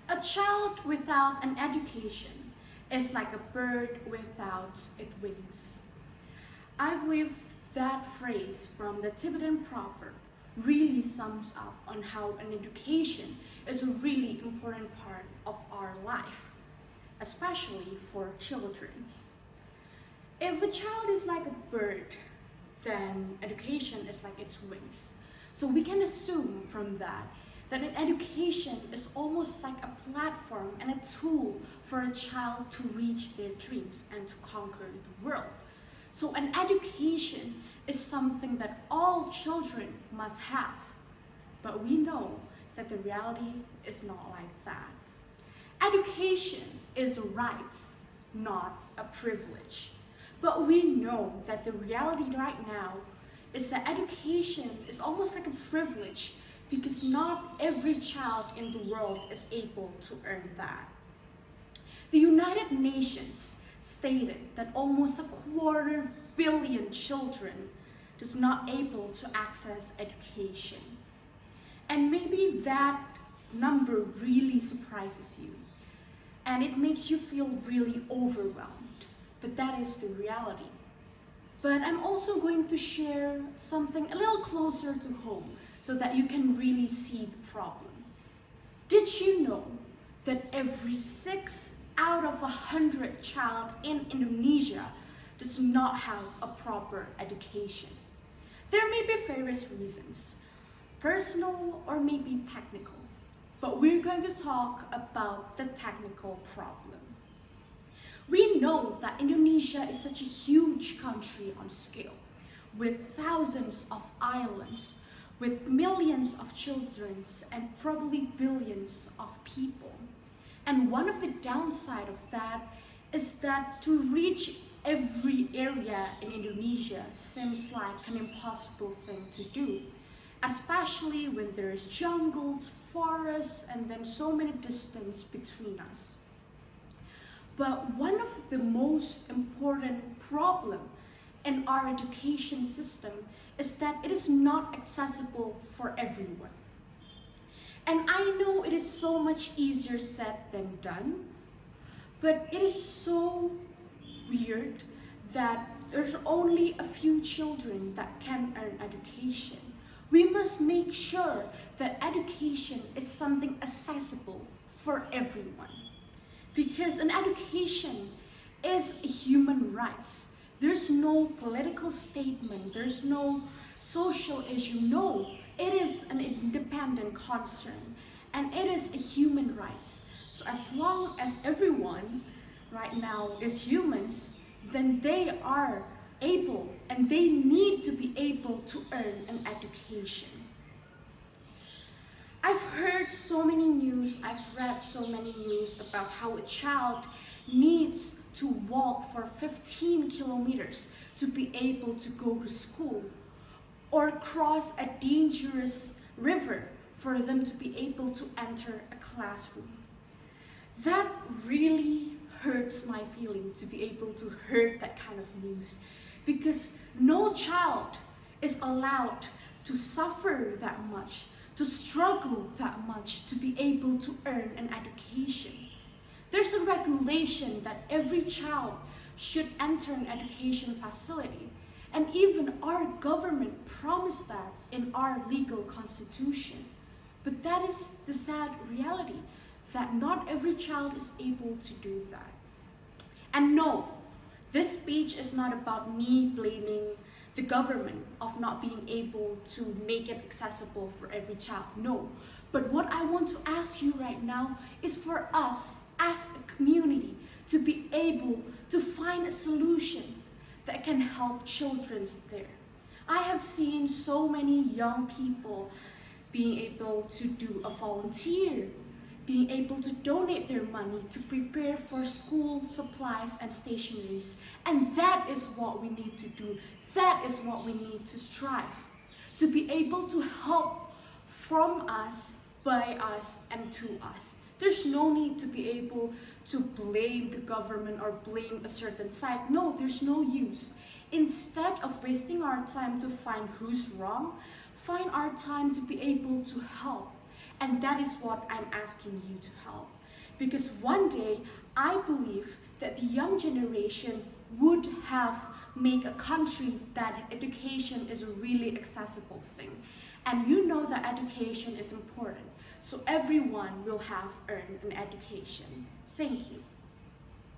A child without an education is like a bird without its wings. I believe that phrase from the Tibetan proverb really sums up on how an education is a really important part of our life, especially for children. If a child is like a bird, then education is like its wings. So we can assume from that an education is almost like a platform and a tool for a child to reach their dreams and to conquer the world. So an education is something that all children must have. But we know that the reality is not like that. Education is a right, not a privilege. But we know that the reality right now is that education is almost like a privilege because not every child in the world is able to earn that. The United Nations stated that almost 250 million children is not able to access education. And maybe that number really surprises you and it makes you feel really overwhelmed, but that is the reality. But I'm also going to share something a little closer to home so that you can really see the problem. Did you know that every 6 out of 100 child in Indonesia does not have a proper education? There may be various reasons, personal or maybe technical, but we're going to talk about the technical problem. We know that Indonesia is such a huge country on scale, with thousands of islands, with millions of children and probably billions of people. And one of the downside of that is that to reach every area in Indonesia seems like an impossible thing to do, especially when there's jungles, forests, and then so many distance between us. But one of the most important problem in our education system is that it is not accessible for everyone. And I know it is so much easier said than done, but it is so weird that there's only a few children that can earn education. We must make sure that education is something accessible for everyone. Because an education is a human right. There's no political statement, there's no social issue. No, it is an independent concern and it is a human right. So as long as everyone right now is humans, then they are able and they need to be able to earn an education. I've heard so many news, I've read so many news about how a child needs to walk for 15 kilometers to be able to go to school or cross a dangerous river for them to be able to enter a classroom. That really hurts my feeling to be able to hear that kind of news because no child is allowed to suffer that much, to struggle that much to be able to earn an education. There's a regulation that every child should enter an education facility, and even our government promised that in our legal constitution. But that is the sad reality, that not every child is able to do that. And no, this speech is not about me blaming the government of not being able to make it accessible for every child. No, but what I want to ask you right now is for us as a community to be able to find a solution that can help children there. I have seen so many young people being able to do a volunteer, being able to donate their money to prepare for school supplies and stationeries. And that is what we need to do. That is what we need to strive. To be able to help from us, by us, and to us. There's no need to be able to blame the government or blame a certain side. No, there's no use. Instead of wasting our time to find who's wrong, find our time to be able to help And that is what I'm asking you to help. Because one day, I believe that the young generation would have make a country that education is a really accessible thing. And you know that education is important. So everyone will have earned an education. Thank you.